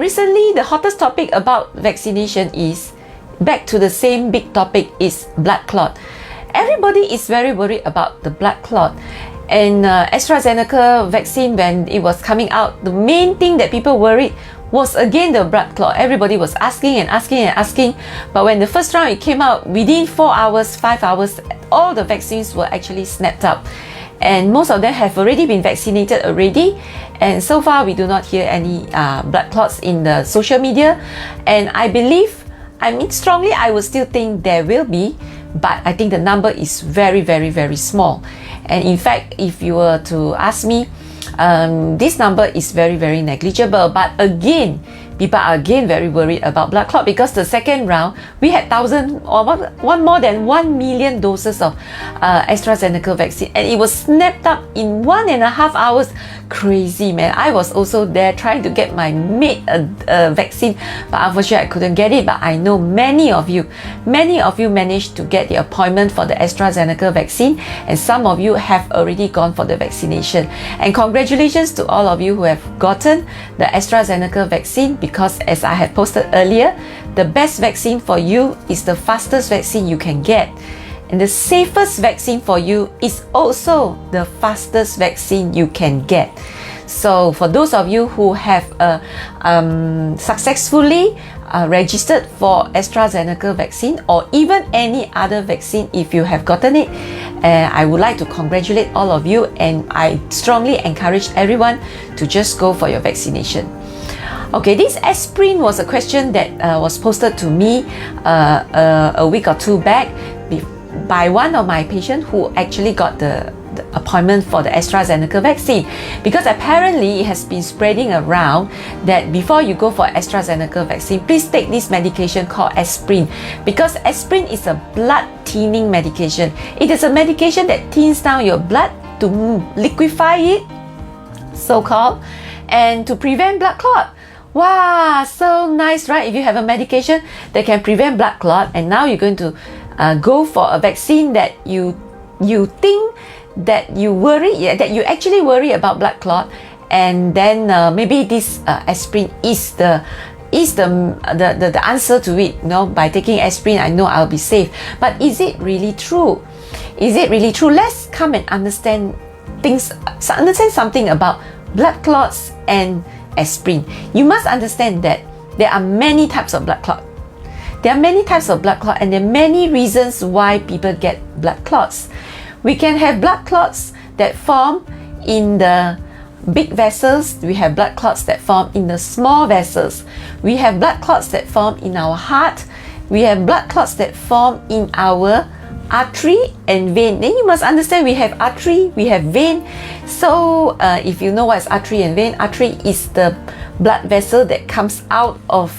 recently the hottest topic about vaccination is back to the same big topic, is blood clot. Everybody is very worried about the blood clot. And AstraZeneca vaccine, when it was coming out, the main thing that people worried was again the blood clot. Everybody was asking and asking and asking. But when the first round it came out, within 4 hours, 5 hours, all the vaccines were actually snapped up. And most of them have already been vaccinated already. And so far, we do not hear any blood clots in the social media. And I believe, strongly, I would still think there will be, but I think the number is very, very, very small. And in fact, if you were to ask me, this number is very, very negligible. But again, people are again very worried about blood clot, because the second round, we had more than 1 million doses of AstraZeneca vaccine, and it was snapped up in 1.5 hours. Crazy, man. I was also there trying to get my mate a vaccine, but unfortunately I couldn't get it. But I know many of you managed to get the appointment for the AstraZeneca vaccine, and some of you have already gone for the vaccination. And congratulations to all of you who have gotten the AstraZeneca vaccine, because as I have posted earlier, the best vaccine for you is the fastest vaccine you can get. And the safest vaccine for you is also the fastest vaccine you can get. So for those of you who have successfully registered for AstraZeneca vaccine, or even any other vaccine, if you have gotten it, I would like to congratulate all of you, and I strongly encourage everyone to just go for your vaccination. Okay, this aspirin was a question that was posted to me a week or two back by one of my patients who actually got the appointment for the AstraZeneca vaccine, because apparently it has been spreading around that before you go for AstraZeneca vaccine, please take this medication called aspirin, because aspirin is a blood thinning medication. It is a medication that thins down your blood to liquefy it, so-called, and to prevent blood clot. Wow, so nice, right? If you have a medication that can prevent blood clot, and now you're going to go for a vaccine that you think that you actually worry about blood clot, and then maybe this aspirin is the answer to it. By taking aspirin, I know I'll be safe. But is it really true? Is it really true? Let's come and understand something about blood clots and aspirin. You must understand that there are many types of blood clot. There are many types of blood clot, and there are many reasons why people get blood clots. We can have blood clots that form in the big vessels. We have blood clots that form in the small vessels. We have blood clots that form in our heart. We have blood clots that form in our artery and vein. Then you must understand, we have artery, we have vein. So if you know what is artery and vein, artery is the blood vessel that comes out of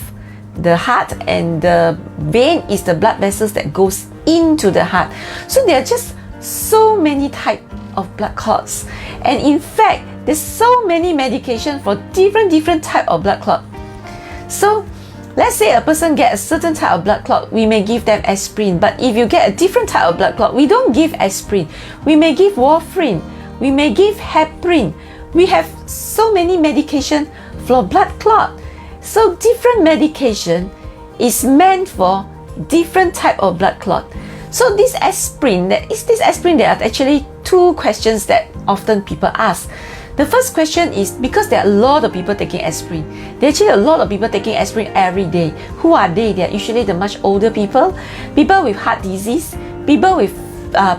the heart, and the vein is the blood vessels that goes into the heart. So there are just so many types of blood clots, and in fact there's so many medication for different type of blood clot. So let's say a person get a certain type of blood clot, we may give them aspirin. But if you get a different type of blood clot, we don't give aspirin. We may give warfarin, we may give heparin. We have so many medication for blood clot. So different medication is meant for different type of blood clot. So this aspirin, there are actually two questions that often people ask. The first question is, because there are a lot of people taking aspirin. There are actually a lot of people taking aspirin every day. Who are they? They are usually the much older people with heart disease, people with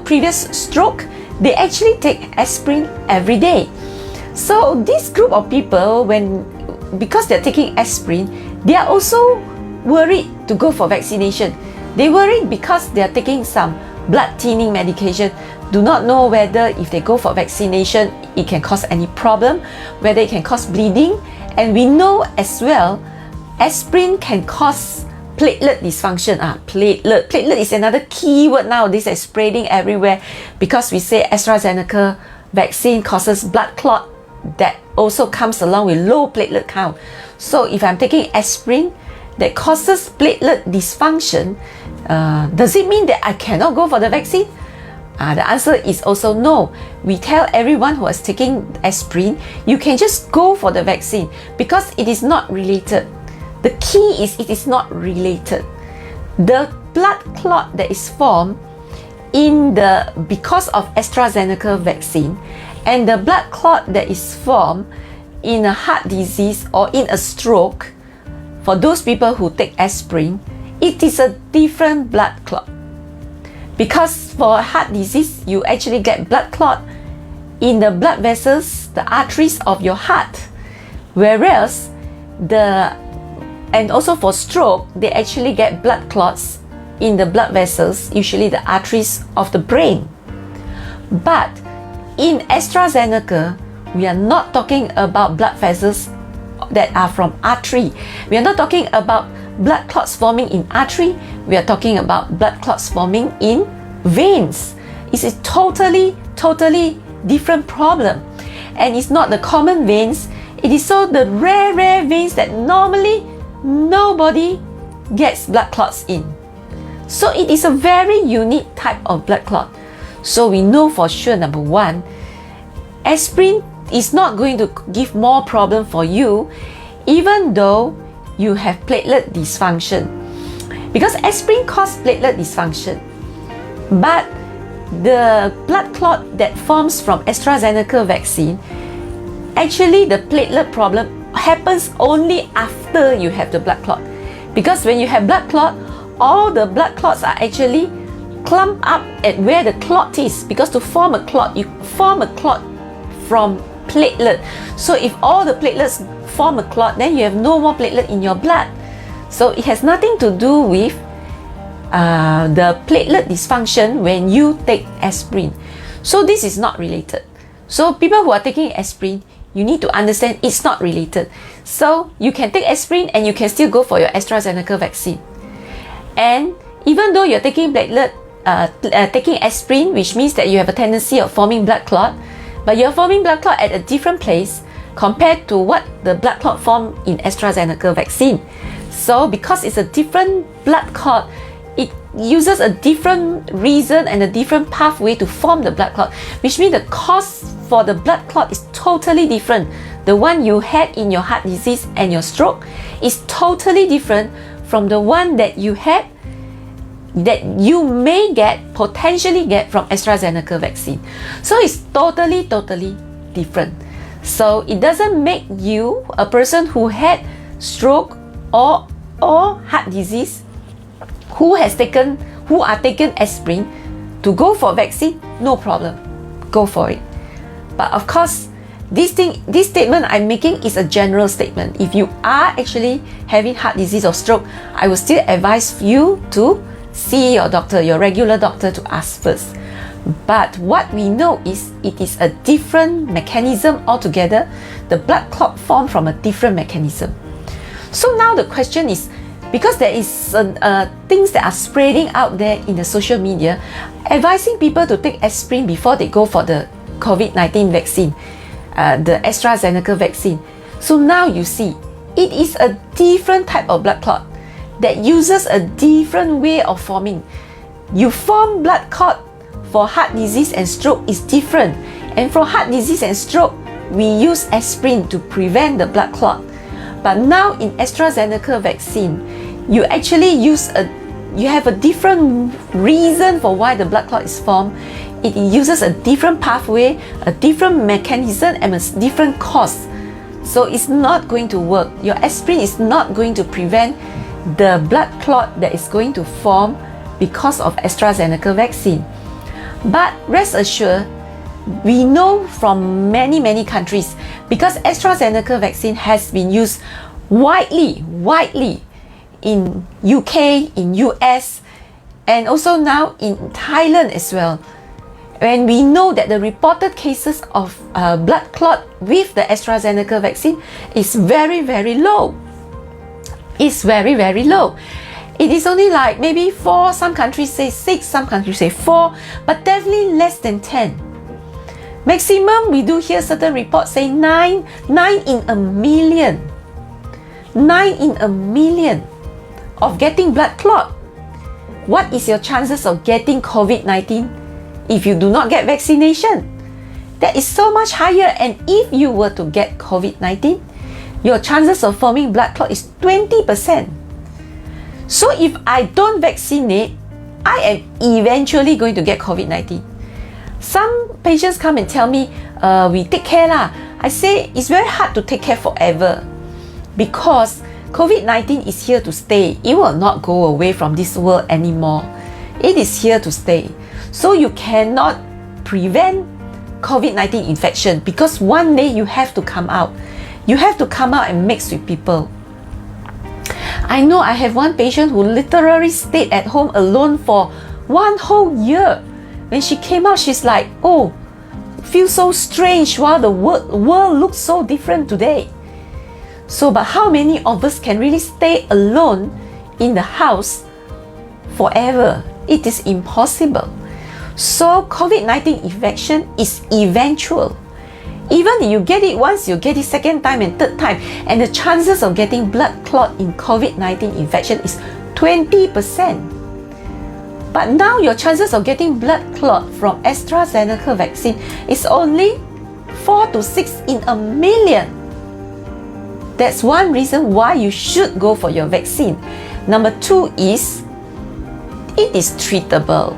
previous stroke. They actually take aspirin every day. So this group of people, because they're taking aspirin, they are also worried to go for vaccination. They worried because they are taking some blood thinning medication. Do not know whether if they go for vaccination, it can cause any problem, whether it can cause bleeding. And we know as well, aspirin can cause platelet dysfunction. Platelet is another key word nowadays that's spreading everywhere, because we say AstraZeneca vaccine causes blood clot that also comes along with low platelet count. So if I'm taking aspirin that causes platelet dysfunction, does it mean that I cannot go for the vaccine? The answer is also no. We tell everyone who is taking aspirin, you can just go for the vaccine, because it is not related The key is it is not related. The blood clot that is formed because of AstraZeneca vaccine and the blood clot that is formed in a heart disease or in a stroke, for those people who take aspirin, it is a different blood clot. Because for heart disease, you actually get blood clot in the blood vessels, the arteries of your heart. Whereas and also for stroke, they actually get blood clots in the blood vessels, usually the arteries of the brain. But in AstraZeneca, we are not talking about blood vessels that are from artery. We are not talking about blood clots forming in artery. We are talking about blood clots forming in veins. It's a totally different problem. And it's not the common veins. It is so the rare veins that normally nobody gets blood clots in. So it is a very unique type of blood clot. So we know for sure, number one, aspirin is not going to give more problem for you, even though you have platelet dysfunction. Because aspirin causes platelet dysfunction. But the blood clot that forms from AstraZeneca vaccine, actually the platelet problem happens only after you have the blood clot. Because when you have blood clot, all the blood clots are actually clumped up at where the clot is. Because to form a clot, you form a clot from platelet. So if all the platelets form a clot, then you have no more platelet in your blood. So it has nothing to do with the platelet dysfunction when you take aspirin. So this is not related. So people who are taking aspirin, you need to understand it's not related. So you can take aspirin and you can still go for your AstraZeneca vaccine. And even though you're taking taking aspirin, which means that you have a tendency of forming blood clot, but you're forming blood clot at a different place compared to what the blood clot formed in AstraZeneca vaccine. So because it's a different blood clot, it uses a different reason and a different pathway to form the blood clot, which means the cause for the blood clot is totally different. The one you had in your heart disease and your stroke is totally different from the one that you had, that you may potentially get from AstraZeneca vaccine. So it's totally different. So it doesn't make you a person who had stroke or heart disease who are taken aspirin to go for vaccine, no problem, go for it. But of course, this statement I'm making is a general statement. If you are actually having heart disease or stroke, I will still advise you to see your doctor, your regular doctor, to ask first. But what we know is it is a different mechanism altogether. The blood clot formed from a different mechanism. So now the question is, because there is things that are spreading out there in the social media, advising people to take aspirin before they go for the Covid19 vaccine, the AstraZeneca vaccine. So now you see, it is a different type of blood clot that uses a different way of forming. You form blood clot for heart disease and stroke is different. And for heart disease and stroke, we use aspirin to prevent the blood clot. But now in AstraZeneca vaccine, you actually you have a different reason for why the blood clot is formed. It uses a different pathway, a different mechanism, and a different cause. So it's not going to work. Your aspirin is not going to prevent the blood clot that is going to form because of AstraZeneca vaccine. But rest assured, we know from many countries, because AstraZeneca vaccine has been used widely in UK, in US, and also now in Thailand as well. And we know that the reported cases of blood clot with the AstraZeneca vaccine is very low. It's very low. It is only like maybe 4, some countries say 6, some countries say 4, but definitely less than 10. Maximum, we do hear certain reports say 9 in a million. 9 in a million of getting blood clot. What is your chances of getting COVID-19 if you do not get vaccination? That is so much higher. And if you were to get COVID-19, your chances of forming blood clot is 20%. So if I don't vaccinate, I am eventually going to get COVID-19. Some patients come and tell me, we take care lah. I say it's very hard to take care forever because COVID-19 is here to stay. It will not go away from this world anymore. It is here to stay. So you cannot prevent COVID-19 infection because one day you have to come out. You have to come out and mix with people. I know I have one patient who literally stayed at home alone for 1 whole year. When she came out, she's like, oh, feels so strange while the world looks so different today. So, but how many of us can really stay alone in the house forever? It is impossible. So COVID-19 infection is eventual. Even if you get it once, you get it second time and third time, and the chances of getting blood clot in COVID-19 infection is 20%. But now your chances of getting blood clot from AstraZeneca vaccine is only 4 to 6 in a million. That's one reason why you should go for your vaccine. Number 2 is, it is treatable.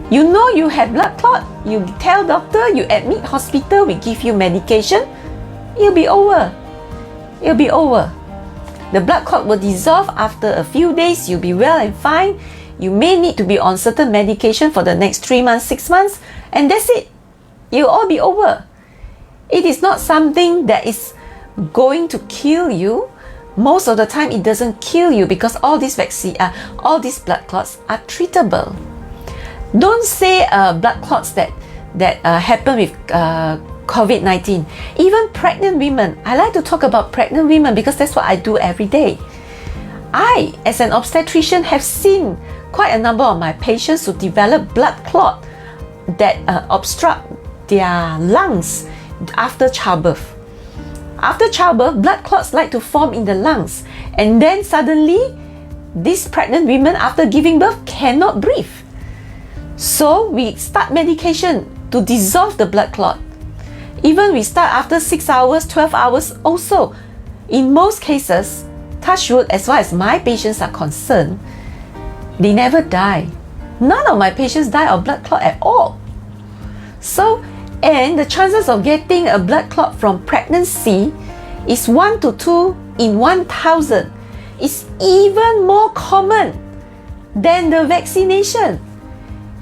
You know you have blood clot, you tell doctor, you admit hospital, we give you medication, it'll be over. It'll be over. The blood clot will dissolve after a few days, you'll be well and fine. You may need to be on certain medication for the next 3 months, 6 months, and that's it. It'll all be over. It is not something that is going to kill you. Most of the time it doesn't kill you because all these blood clots are treatable. Don't say blood clots that happen with COVID-19. Even pregnant women. I like to talk about pregnant women because that's what I do every day. I, as an obstetrician, have seen quite a number of my patients who develop blood clot that obstruct their lungs after childbirth. After childbirth, blood clots like to form in the lungs, and then suddenly these pregnant women after giving birth cannot breathe. So we start medication to dissolve the blood clot. Even we start after 6 hours, 12 hours also. In most cases, touch wood, as far as my patients are concerned, they never die. None of my patients die of blood clot at all. So, and the chances of getting a blood clot from pregnancy is 1 to 2 in 1,000. It's even more common than the vaccination.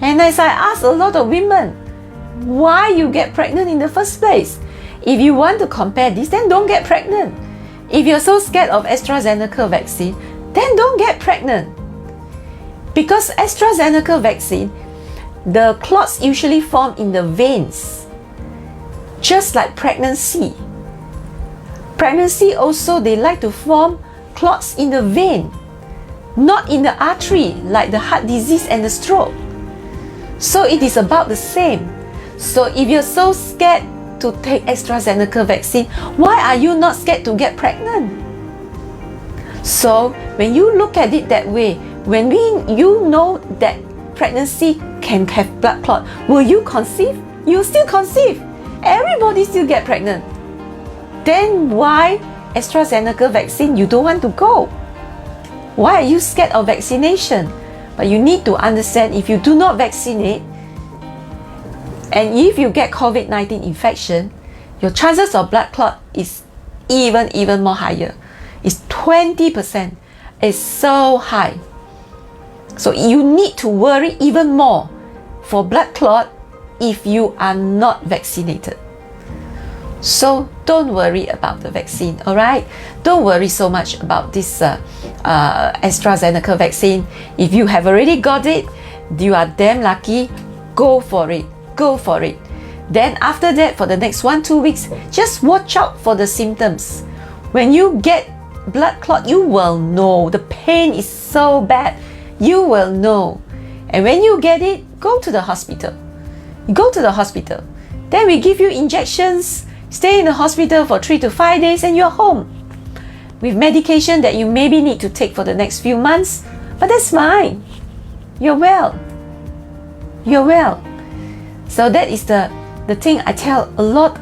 And as I ask a lot of women, why you get pregnant in the first place? If you want to compare this, then don't get pregnant. If you're so scared of AstraZeneca vaccine, then don't get pregnant. Because AstraZeneca vaccine, the clots usually form in the veins, just like pregnancy. Pregnancy also, they like to form clots in the vein, not in the artery like the heart disease and the stroke. So it is about the same. So if you're so scared to take AstraZeneca vaccine, why are you not scared to get pregnant? So when you look at it that way, when you know that pregnancy can have blood clot, will you conceive? You'll still conceive. Everybody still get pregnant. Then why AstraZeneca vaccine you don't want to go? Why are you scared of vaccination? But you need to understand, if you do not vaccinate, and if you get COVID-19 infection, your chances of blood clot is even more higher. It's 20%. It's so high. So you need to worry even more for blood clot if you are not vaccinated. So don't worry about the vaccine, alright? Don't worry so much about this AstraZeneca vaccine. If you have already got it, you are damn lucky. Go for it. Go for it. Then after that, for the next 1-2 weeks, just watch out for the symptoms. When you get blood clot, you will know. The pain is so bad. You will know. And when you get it, go to the hospital. Go to the hospital. Then we give you injections. Stay in the hospital for 3 to 5 days and you're home with medication that you maybe need to take for the next few months, but that's fine. You're well. You're well. So that is the thing I tell a lot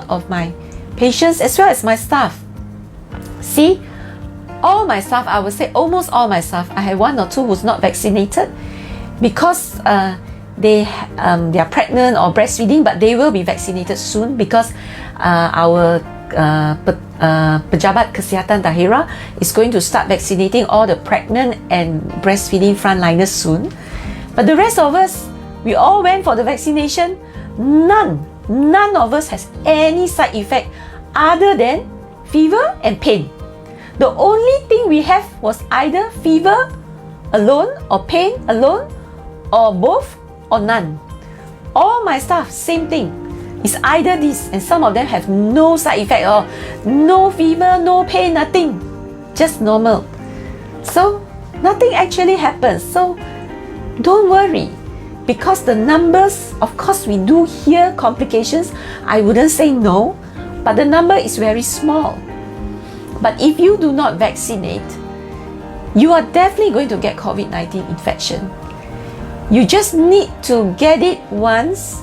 of my patients as well as my staff. See, all my staff, I would say almost all my staff, I have one or two who's not vaccinated because they are pregnant or breastfeeding, but they will be vaccinated soon because our Pejabat Kesihatan Daerah is going to start vaccinating all the pregnant and breastfeeding frontliners soon. But the rest of us, we all went for the vaccination. None of us has any side effect other than fever and pain. The only thing we have was either fever alone or pain alone or both or none. All my staff, same thing. It's either this, and some of them have no side effect or no fever, no pain, nothing. Just normal. So nothing actually happens. So don't worry. Because the numbers, of course we do hear complications. I wouldn't say no, but the number is very small. But if you do not vaccinate, you are definitely going to get COVID-19 infection. You just need to get it once.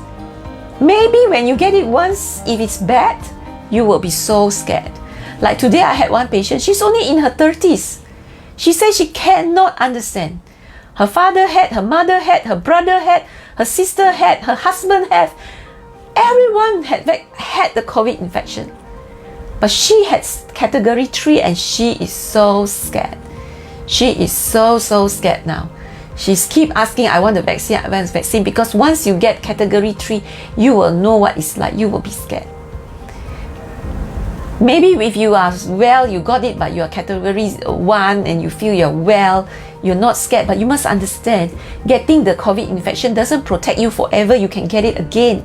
Maybe when you get it once, if it's bad, you will be so scared. Like today I had one patient, she's only in her 30s. She says she cannot understand. Her father had, her mother had, her brother had, her sister had, her husband had. Everyone had the COVID infection. But she had category 3 and she is so scared. She is so scared now. She's keep asking, I want the vaccine, I want the vaccine, because once you get category 3, you will know what it's like. You will be scared. Maybe if you are well, you got it, but you are category 1 and you feel you're well, you're not scared. But you must understand, getting the COVID infection doesn't protect you forever. You can get it again.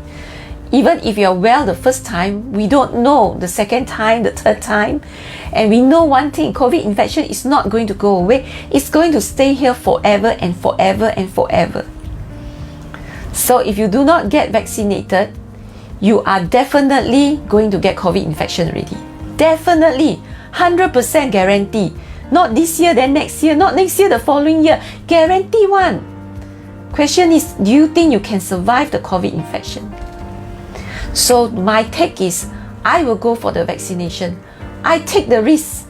Even if you're well the first time, we don't know the second time, the third time. And we know one thing, COVID infection is not going to go away. It's going to stay here forever and forever and forever. So if you do not get vaccinated, you are definitely going to get COVID infection already. Definitely, 100% guarantee. Not this year, then next year, not next year, the following year. Guarantee one. Question is, do you think you can survive the COVID infection? So my take is, I will go for the vaccination. I take the risk.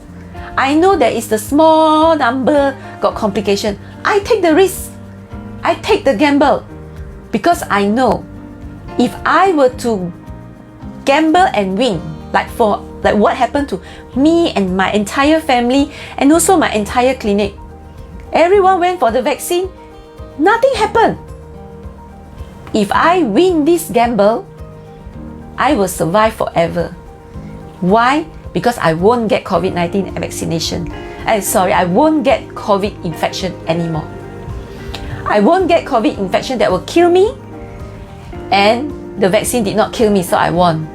I know there is the small number got complication. I take the risk. I take the gamble. Because I know if I were to gamble and win, like what happened to me and my entire family and also my entire clinic, everyone went for the vaccine, nothing happened. If I win this gamble, I will survive forever. Why? Because I won't get COVID-19 vaccination. I won't get COVID infection anymore. I won't get COVID infection that will kill me, and the vaccine did not kill me, so I won.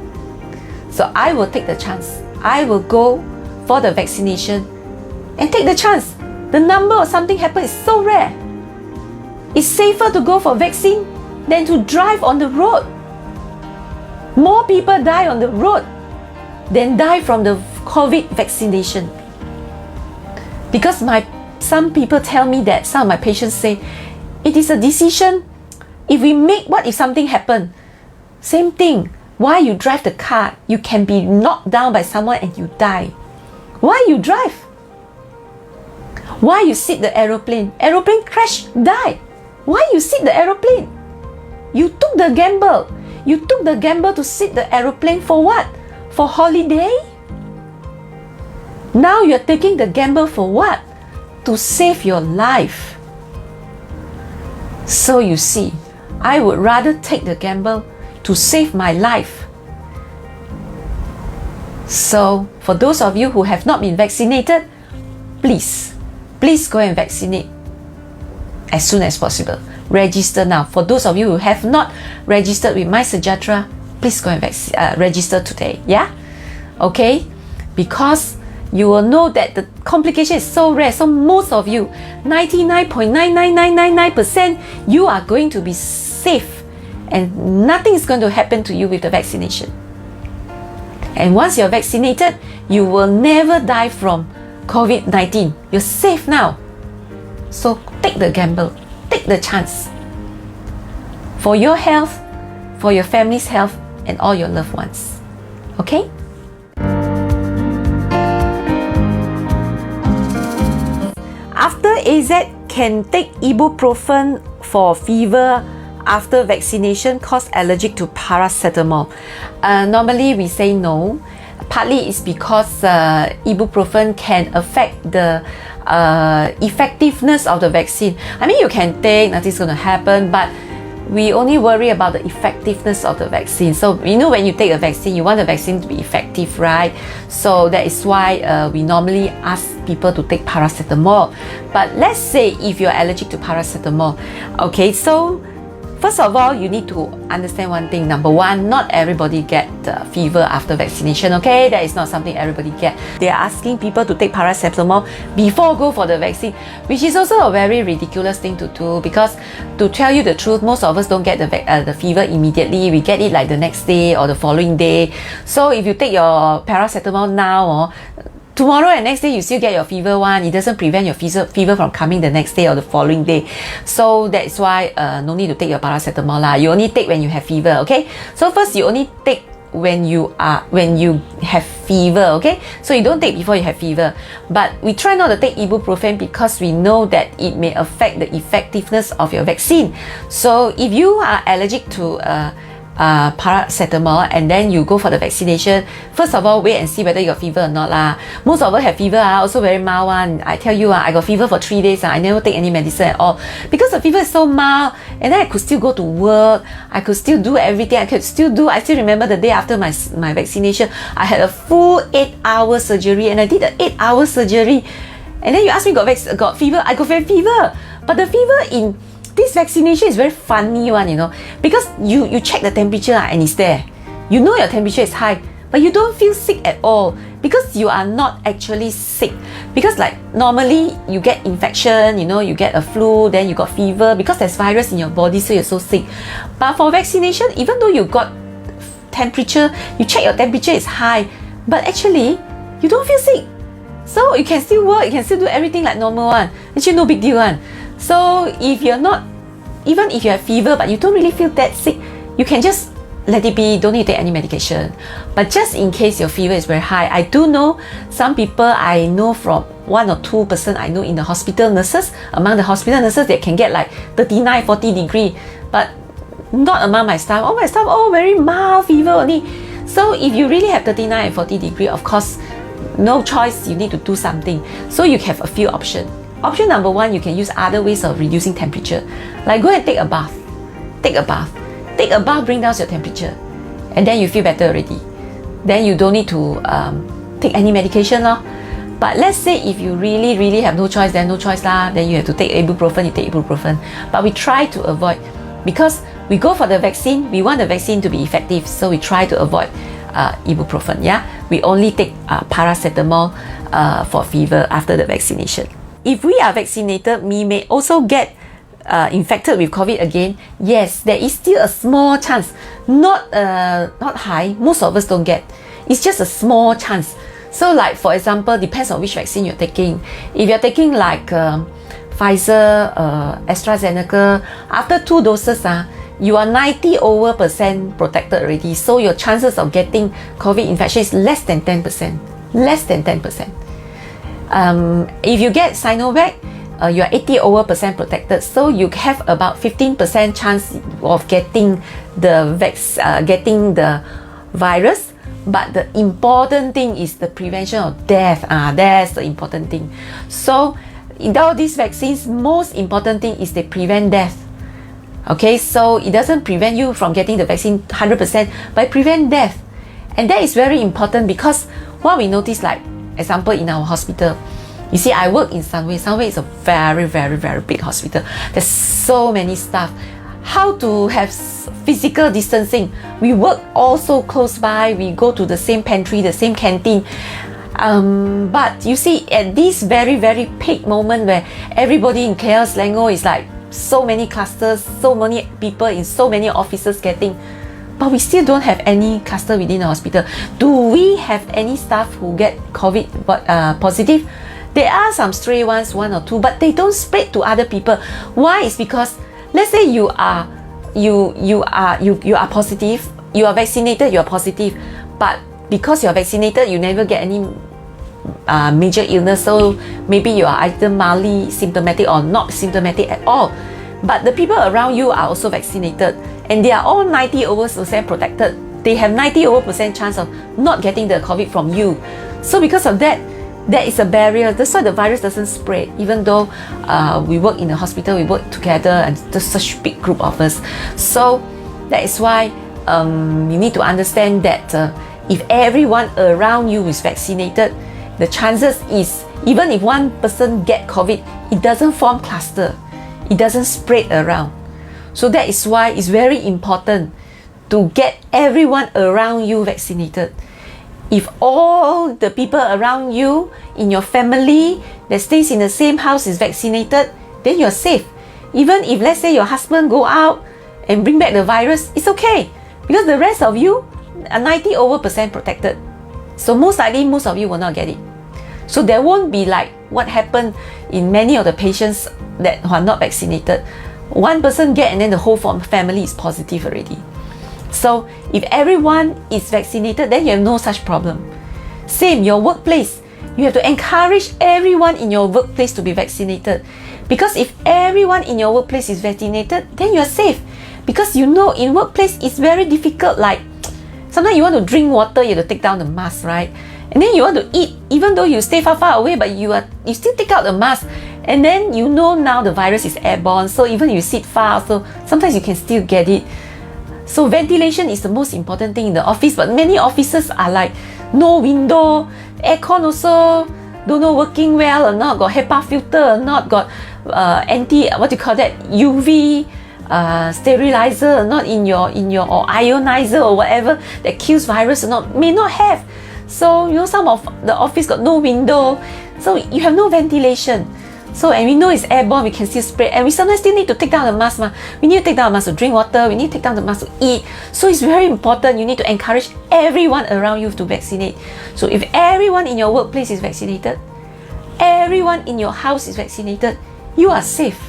So I will take the chance. I will go for the vaccination and take the chance. The number of something happen is so rare. It's safer to go for vaccine than to drive on the road. More people die on the road than die from the COVID vaccination. Because some people tell me that, some of my patients say, it is a decision. If we make, what if something happen? Same thing. Why you drive the car? You can be knocked down by someone and you die. Why you drive? Why you sit the aeroplane? Aeroplane crash, die. Why you sit the aeroplane? You took the gamble. You took the gamble to sit the aeroplane for what? For holiday? Now you're taking the gamble for what? To save your life. So you see, I would rather take the gamble to save my life. So for those of you who have not been vaccinated, please go and vaccinate as soon as possible. Register now. For those of you who have not registered with My Sejahtera, please go and register today. Yeah? Okay? Because you will know that the complication is so rare. So most of you, 99.99999%, you are going to be safe and nothing is going to happen to you with the vaccination. And once you're vaccinated, you will never die from COVID-19. You're safe now. So take the gamble. Take the chance for your health, for your family's health, and all your loved ones. Okay? AZ can take ibuprofen for fever after vaccination cause allergic to paracetamol. Normally we say no. Partly it's because ibuprofen can affect the effectiveness of the vaccine. I mean, you can take, nothing's going to happen, but we only worry about the effectiveness of the vaccine. So you know, when you take a vaccine, you want the vaccine to be effective, right? So that is why we normally ask people to take paracetamol. But let's say if you're allergic to paracetamol, okay, so first of all, you need to understand one thing. Number one, not everybody get fever after vaccination, okay? That is not something everybody get. They are asking people to take paracetamol before go for the vaccine, which is also a very ridiculous thing to do, because to tell you the truth, most of us don't get the fever immediately. We get it like the next day or the following day. So if you take your paracetamol now, or tomorrow and next day you still get your fever one, it doesn't prevent your fever from coming the next day or the following day. So that's why no need to take your paracetamol lah. You only take when you have fever, okay? So first, you only take when you have fever, okay? So you don't take before you have fever. But we try not to take ibuprofen because we know that it may affect the effectiveness of your vaccine. So if you are allergic to paracetamol and then you go for the vaccination, first of all, wait and see whether you got fever or not lah. Most of us have fever, also very mild one. I tell you, I got fever for 3 days. I never take any medicine at all because the fever is so mild, and then I could still go to work. I could still do everything. I still remember the day after my vaccination, I had a full 8-hour surgery, and I did an 8-hour surgery. And then you ask me got fever? I got fever, but the fever in this vaccination is very funny one, you know, because you check the temperature and it's there. You know your temperature is high, but you don't feel sick at all because you are not actually sick. Because like normally you get infection, you know, you get a flu, then you got fever because there's virus in your body, so you're so sick. But for vaccination, even though you got temperature, you check your temperature is high, but actually you don't feel sick. So you can still work, you can still do everything like normal one. Actually no big deal one. So if you're not, even if you have fever but you don't really feel that sick, you can just let it be, don't need to take any medication. But just in case your fever is very high, I do know some people, I know from 1 or 2 person I know in the hospital nurses, among the hospital nurses, they can get like 39, 40 degree, but not among my staff. My staff, very mild fever only. So if you really have 39 and 40 degree, of course, no choice, you need to do something. So you have a few options. Option number one, you can use other ways of reducing temperature. Like go and take a bath. Take a bath, bring down your temperature. And then you feel better already. Then you don't need to take any medication lor. But let's say if you really have no choice, then no choice lah. Then you have to take ibuprofen, you take ibuprofen. But we try to avoid, because we go for the vaccine, we want the vaccine to be effective. So we try to avoid ibuprofen, yeah? We only take paracetamol for fever after the vaccination. If we are vaccinated, we may also get infected with COVID again. Yes, there is still a small chance, not high. Most of us don't get. It's just a small chance. So like for example, depends on which vaccine you're taking. If you're taking like Pfizer, AstraZeneca, after 2 doses, you are 90% protected already. So your chances of getting COVID infection is less than 10%. Less than 10%. If you get Sinovac, you are 80% protected, so you have about 15% chance of getting the virus. But the important thing is the prevention of death. That's the important thing. So in all these vaccines, most important thing is they prevent death. Okay, so it doesn't prevent you from getting the vaccine 100%, but it prevent death. And that is very important, because what we notice, like example in our hospital, you see, I work in Sunway. Sunway is a very big hospital. There's so many staff. How to have physical distancing? We work also close by. We go to the same pantry, the same canteen. But you see, at this very peak moment where everybody in KL Selangor is like so many clusters, so many people in so many offices getting, but we still don't have any cluster within the hospital. Do we have any staff who get COVID positive? There are some stray ones, 1 or 2, but they don't spread to other people. Why? It's because, let's say you are positive, you are vaccinated, you are positive, but because you are vaccinated, you never get any major illness, so maybe you are either mildly symptomatic or not symptomatic at all. But the people around you are also vaccinated, and they are all 90% protected. They have 90% chance of not getting the COVID from you. So because of that, there is a barrier. That's why the virus doesn't spread. Even though we work in a hospital, we work together, and there's such a big group of us. So that is why you need to understand that if everyone around you is vaccinated, the chances is, even if one person get COVID, it doesn't form cluster. It doesn't spread around. So that is why it's very important to get everyone around you vaccinated. If all the people around you in your family that stays in the same house is vaccinated, then you're safe. Even if, let's say, your husband go out and bring back the virus, it's okay, because the rest of you are 90% protected. So most likely, most of you will not get it. So there won't be like what happened in many of the patients that are not vaccinated. One person get, and then the whole family is positive already. So if everyone is vaccinated, then you have no such problem. Same, your workplace. You have to encourage everyone in your workplace to be vaccinated. Because if everyone in your workplace is vaccinated, then you're safe. Because you know, in workplace, it's very difficult. Like, sometimes you want to drink water, you have to take down the mask, right? And then you want to eat, even though you stay far away, but you still take out the mask. And then you know now the virus is airborne, so even if you sit far, so sometimes you can still get it. So ventilation is the most important thing in the office, but many offices are like no window, aircon also don't know working well or not, got HEPA filter or not, got UV sterilizer not in your or ionizer or whatever that kills virus or not, may not have. So you know, some of the office got no window, so you have no ventilation. So, and we know it's airborne, we can still spread, and we sometimes still need to take down the mask. We need to take down the mask to drink water, we need to take down the mask to eat. So it's very important, you need to encourage everyone around you to vaccinate. So if everyone in your workplace is vaccinated, everyone in your house is vaccinated, you are safe.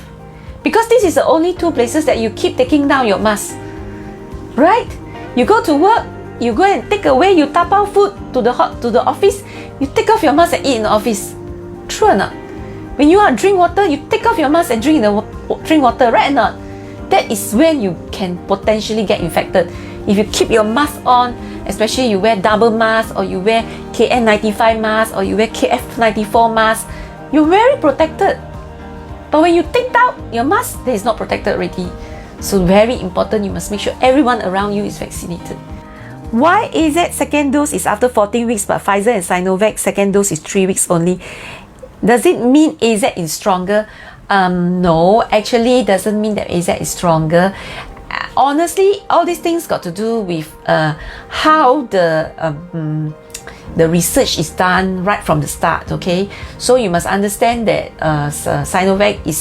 Because this is the only two places that you keep taking down your mask. Right? You go to work, you go and take away, you tap out food to the office, you take off your mask and eat in the office. True or not? When you are drink water, you take off your mask and drink water, right or not? That is when you can potentially get infected. If you keep your mask on, especially you wear double mask, or you wear KN95 mask, or you wear KF94 mask, you're very protected. But when you take out your mask, that is not protected already. So very important, you must make sure everyone around you is vaccinated. Why AZ second dose is after 14 weeks, but Pfizer and Sinovac second dose is 3 weeks only? Does it mean AZ is stronger? No, actually doesn't mean that AZ is stronger. Honestly, all these things got to do with how the research is done right from the start. Okay, so you must understand that Sinovac is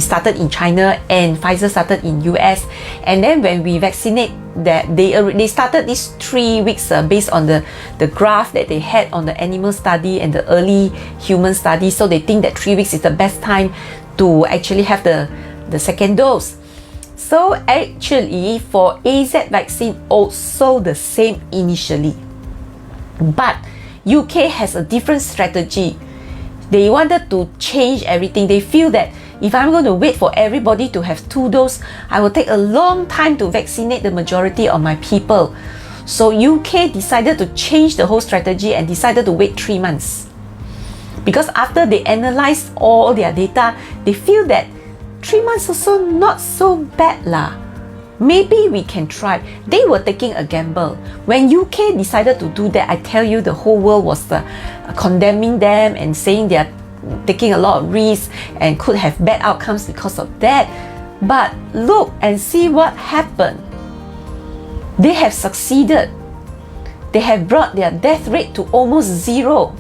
started in China, and Pfizer started in US, and then when we vaccinate, that they started these 3 weeks based on the graph that they had on the animal study and the early human study. So they think that 3 weeks is the best time to actually have the second dose. So actually for AZ vaccine also the same initially, but UK has a different strategy. They wanted to change everything. They feel that if I'm going to wait for everybody to have 2 doses, I will take a long time to vaccinate the majority of my people. So UK decided to change the whole strategy and decided to wait 3 months. Because after they analyzed all their data, they feel that 3 months also not so bad lah. Maybe we can try. They were taking a gamble. When UK decided to do that, I tell you, the whole world was condemning them and saying they are taking a lot of risks and could have bad outcomes because of that. But look and see what happened. They have succeeded. They have brought their death rate to almost 0.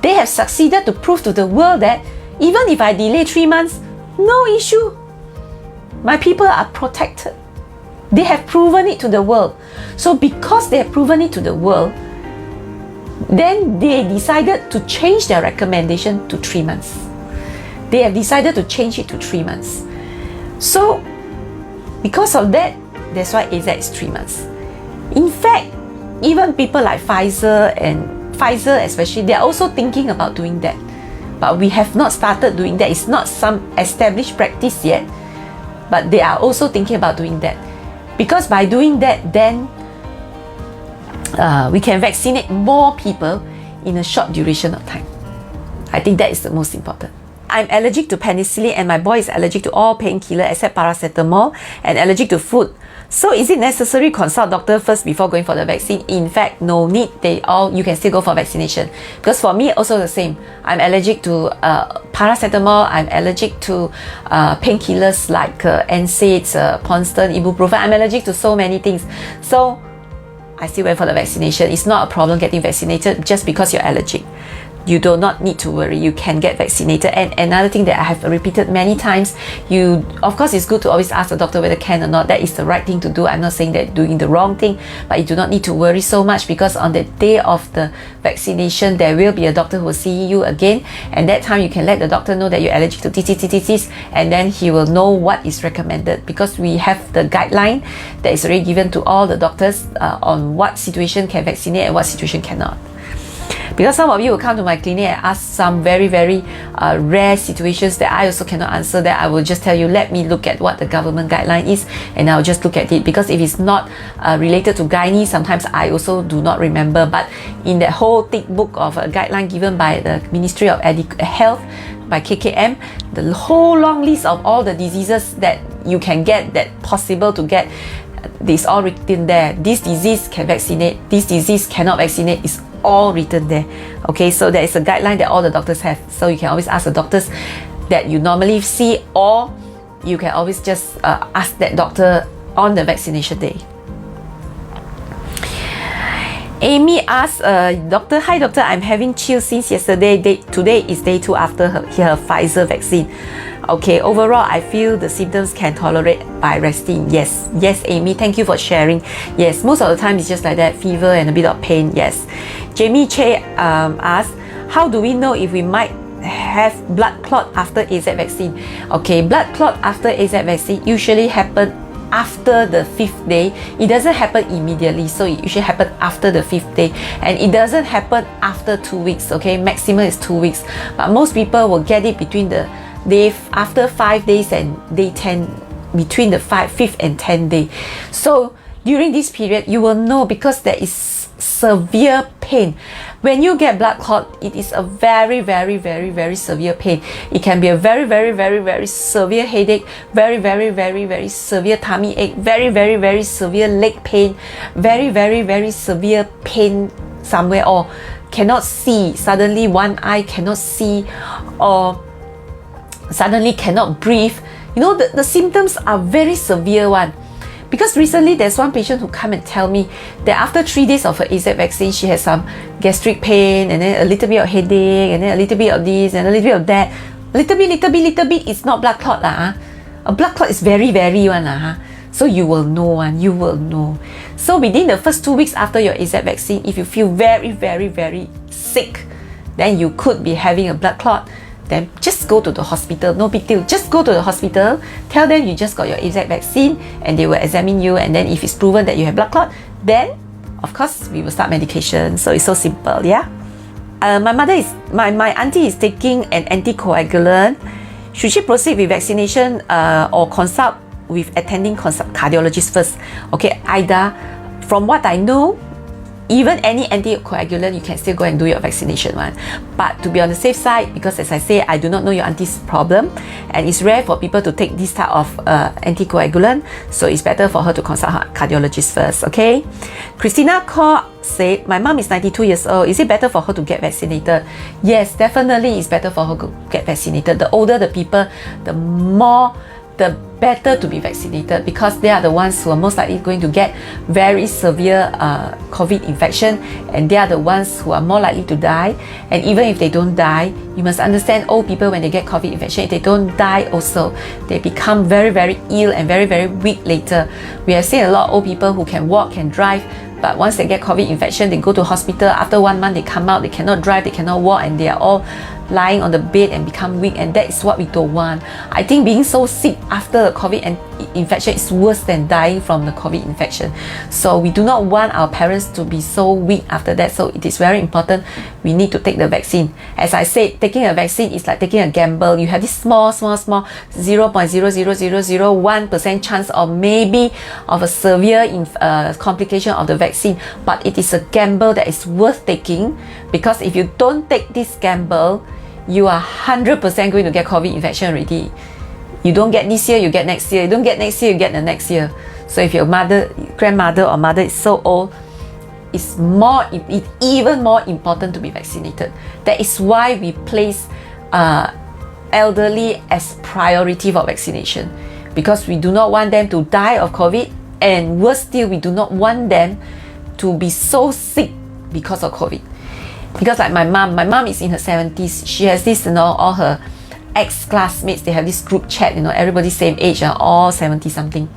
They have succeeded to prove to the world that even if I delay 3 months, no issue. My people are protected. They have proven it to the world. So because they have proven it to the world, then they decided to change their recommendation to 3 months. They have decided to change it to 3 months. So because of that, that's why AZ is 3 months. In fact, even people like Pfizer and Pfizer especially, they're also thinking about doing that. But we have not started doing that. It's not some established practice yet, but they are also thinking about doing that. Because by doing that, then we can vaccinate more people in a short duration of time. I think that is the most important. I'm allergic to penicillin and my boy is allergic to all painkiller except paracetamol and allergic to food. So is it necessary to consult doctor first before going for the vaccine? In fact, no need. You can still go for vaccination. Because for me, also the same. I'm allergic to paracetamol. I'm allergic to painkillers like NSAIDs, Ponston, ibuprofen. I'm allergic to so many things. So I still went for the vaccination. It's not a problem getting vaccinated just because you're allergic. You do not need to worry. You can get vaccinated. And another thing that I have repeated many times, of course it's good to always ask the doctor whether can or not. That is the right thing to do. I'm not saying that doing the wrong thing, but you do not need to worry so much, because on the day of the vaccination there will be a doctor who will see you again, and that time you can let the doctor know that you're allergic to this, and then he will know what is recommended, because we have the guideline that is already given to all the doctors on what situation can vaccinate and what situation cannot. Because some of you will come to my clinic and ask some very rare situations that I also cannot answer, that I will just tell you, let me look at what the government guideline is, and I'll just look at it. Because if it's not related to gynae, sometimes I also do not remember. But in that whole thick book of a guideline given by the Ministry of Health, by KKM, the whole long list of all the diseases that you can get, that possible to get, it's all written there. This disease can vaccinate, this disease cannot vaccinate, is all written there. Okay, so there is a guideline that all the doctors have. So you can always ask the doctors that you normally see, or you can always just ask that doctor on the vaccination day. Amy asks, Doctor, hi doctor, I'm having chills since yesterday. Today is day 2 after her Pfizer vaccine. Okay, overall, I feel the symptoms can tolerate by resting. Yes, Amy, thank you for sharing. Yes, most of the time it's just like that, fever and a bit of pain. Yes. Jamie Che asks, how do we know if we might have blood clot after AZ vaccine? Okay, blood clot after AZ vaccine usually happen after the 5th day. It doesn't happen immediately, so it usually happen after the 5th day, and it doesn't happen after 2 weeks. Okay, maximum is 2 weeks, but most people will get it between the day after 5 days and day 10, between the 5th and 10th day. So during this period you will know, because there is severe pain. When you get blood clot, it is a very severe pain. It can be a very severe headache, very severe tummy ache, very severe leg pain, very severe pain somewhere, or cannot see, suddenly one eye cannot see, or suddenly cannot breathe. You know, the symptoms are very severe one. Because recently there's one patient who come and tell me that after 3 days of her AZ vaccine, she has some gastric pain, and then a little bit of headache, and then a little bit of this and a little bit of that. Little bit, it's not blood clot lah. A blood clot is very one . So you will know one, you will know. So within the first 2 weeks after your AZ vaccine, if you feel very sick, then you could be having a blood clot. Then just go to the hospital, no big deal. Just go to the hospital, tell them you just got your AZ vaccine, and they will examine you, and then if it's proven that you have blood clot, then of course we will start medication. So it's so simple, yeah. My auntie is taking an anticoagulant. Should she proceed with vaccination or consult with attending cardiologist first? Okay, Ida, from what I know, even any anticoagulant, you can still go and do your vaccination one. But to be on the safe side, because as I say, I do not know your auntie's problem, and it's rare for people to take this type of anticoagulant, so it's better for her to consult her cardiologist first, okay? Christina Kaur said, my mom is 92 years old. Is it better for her to get vaccinated? Yes, definitely it's better for her to get vaccinated. The older the people, the better to be vaccinated, because they are the ones who are most likely going to get very severe COVID infection, and they are the ones who are more likely to die. And even if they don't die, you must understand, old people, when they get COVID infection, if they don't die also, they become very ill and very weak later. We have seen a lot of old people who can walk, can drive, but once they get COVID infection, they go to hospital. After 1 month, they come out, they cannot drive, they cannot walk, and they are all lying on the bed and become weak, and that is what we don't want. I think being so sick after the COVID infection is worse than dying from the COVID infection. So we do not want our parents to be so weak after that. So it is very important we need to take the vaccine. As I said, taking a vaccine is like taking a gamble. You have this small 0.00001% chance or maybe of a severe complication of the vaccine, but it is a gamble that is worth taking, because if you don't take this gamble, you are 100% going to get COVID infection already. You don't get this year, you get next year. You don't get next year, you get the next year. So if your grandmother or mother is so old, it's even more important to be vaccinated. That is why we place elderly as priority for vaccination, because we do not want them to die of COVID, and worse still, we do not want them to be so sick because of COVID. Because like my mom is in her 70s. She has this, all her ex-classmates, they have this group chat, everybody same age, all 70 something.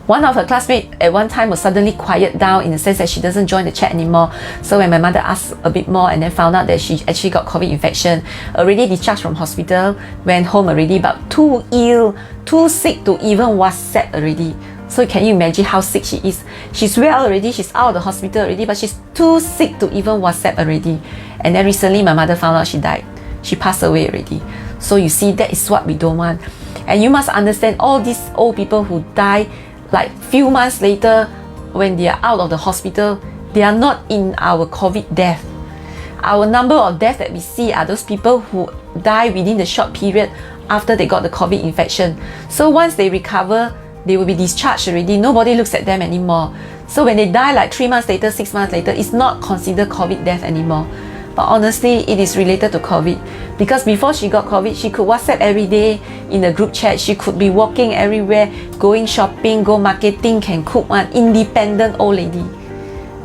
One of her classmates at one time was suddenly quiet down, in the sense that she doesn't join the chat anymore. So when my mother asked a bit more and then found out that she actually got COVID infection, already discharged from hospital, went home already, but too ill, too sick to even WhatsApp already. So can you imagine how sick she is? She's well already, she's out of the hospital already, but she's too sick to even WhatsApp already. And then recently my mother found out she died. She passed away already. So you see, that is what we don't want. And you must understand, all these old people who die like few months later, when they are out of the hospital, they are not in our COVID death. Our number of deaths that we see are those people who die within the short period after they got the COVID infection. So once they recover, they will be discharged already. Nobody looks at them anymore. So when they die like 3 months later, 6 months later, it's not considered COVID death anymore. But honestly, it is related to COVID, because before she got COVID, she could WhatsApp every day in the group chat. She could be walking everywhere, going shopping, go marketing, can cook, one independent old lady.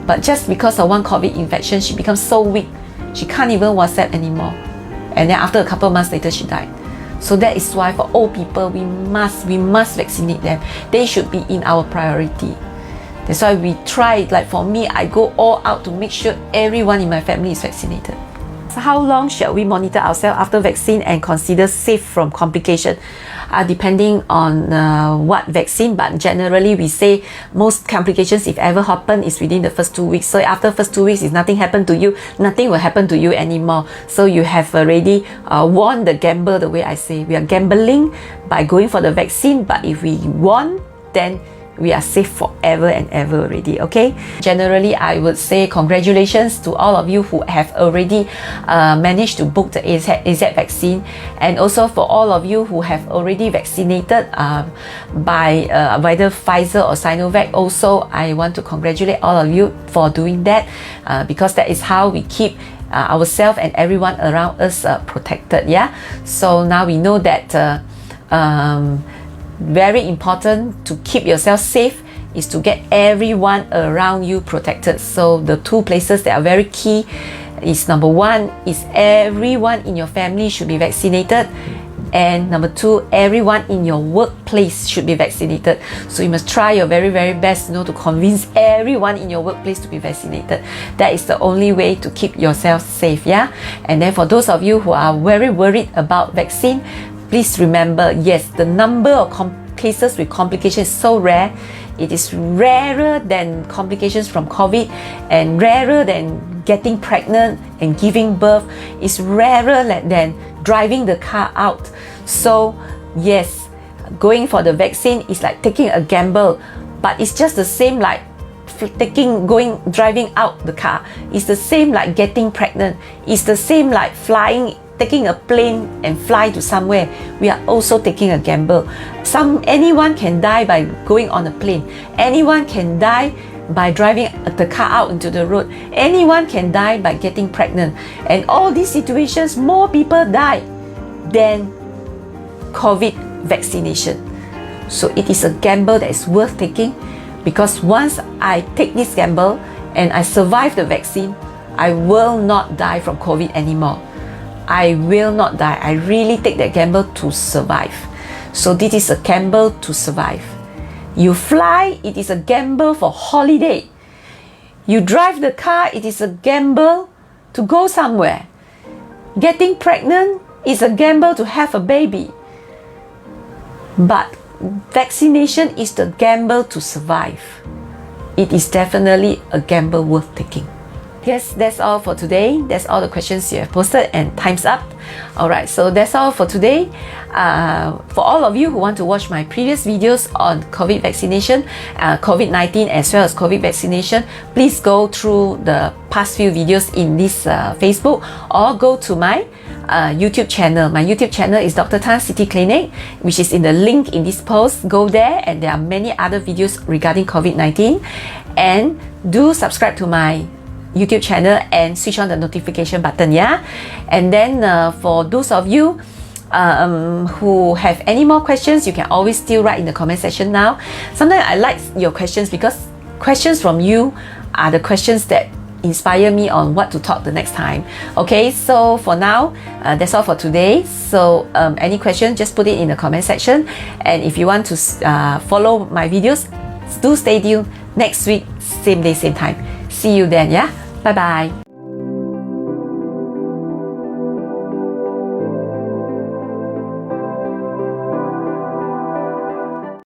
But just because of one COVID infection, she becomes so weak, she can't even WhatsApp anymore. And then after a couple of months later, she died. So that is why for old people, we must vaccinate them. They should be in our priority. That's why we try, like for me, I go all out to make sure everyone in my family is vaccinated. So how long shall we monitor ourselves after vaccine and consider safe from complication? Depending on what vaccine, but generally we say most complications, if ever happen, is within the first 2 weeks. So after first 2 weeks, if nothing happened to you, nothing will happen to you anymore. So you have already won the gamble, the way I say. We are gambling by going for the vaccine, but if we won, then we are safe forever and ever already, okay? Generally, I would say congratulations to all of you who have already managed to book the AZ vaccine, and also for all of you who have already vaccinated by either Pfizer or Sinovac. Also, I want to congratulate all of you for doing that, because that is how we keep ourselves and everyone around us protected, yeah? So now we know that very important to keep yourself safe is to get everyone around you protected. So the two places that are very key is, number one is everyone in your family should be vaccinated, and number two, everyone in your workplace should be vaccinated. So you must try your very best, to convince everyone in your workplace to be vaccinated. That is the only way to keep yourself safe, yeah? And then for those of you who are very worried about vaccine, please remember, yes, the number of cases with complications is so rare. It is rarer than complications from COVID, and rarer than getting pregnant and giving birth. It's rarer than driving the car out. So yes, going for the vaccine is like taking a gamble, but it's just the same like driving out the car. It's the same like getting pregnant. It's the same like taking a plane and fly to somewhere. We are also taking a gamble. Anyone can die by going on a plane. Anyone can die by driving the car out into the road. Anyone can die by getting pregnant. And all these situations, more people die than COVID vaccination. So it is a gamble that is worth taking, because once I take this gamble and I survive the vaccine, I will not die from COVID anymore. I will not die. I really take that gamble to survive. So this is a gamble to survive. You fly, it is a gamble for holiday. You drive the car, it is a gamble to go somewhere. Getting pregnant is a gamble to have a baby. But vaccination is the gamble to survive. It is definitely a gamble worth taking. Yes, that's all for today. That's all the questions you have posted, and time's up. Alright, so that's all for today. For all of you who want to watch my previous videos on COVID vaccination, COVID-19 as well as COVID vaccination, please go through the past few videos in this Facebook, or go to my YouTube channel. My YouTube channel is Dr. Tan City Clinic, which is in the link in this post. Go there, and there are many other videos regarding COVID-19. And do subscribe to my YouTube channel and switch on the notification button, yeah? And then for those of you who have any more questions, you can always still write in the comment section now. Sometimes I like your questions because questions from you are the questions that inspire me on what to talk the next time. Okay, so for now, that's all for today. So any question, just put it in the comment section. And if you want to follow my videos, do stay tuned next week, same day, same time. See you then, yeah? Bye bye.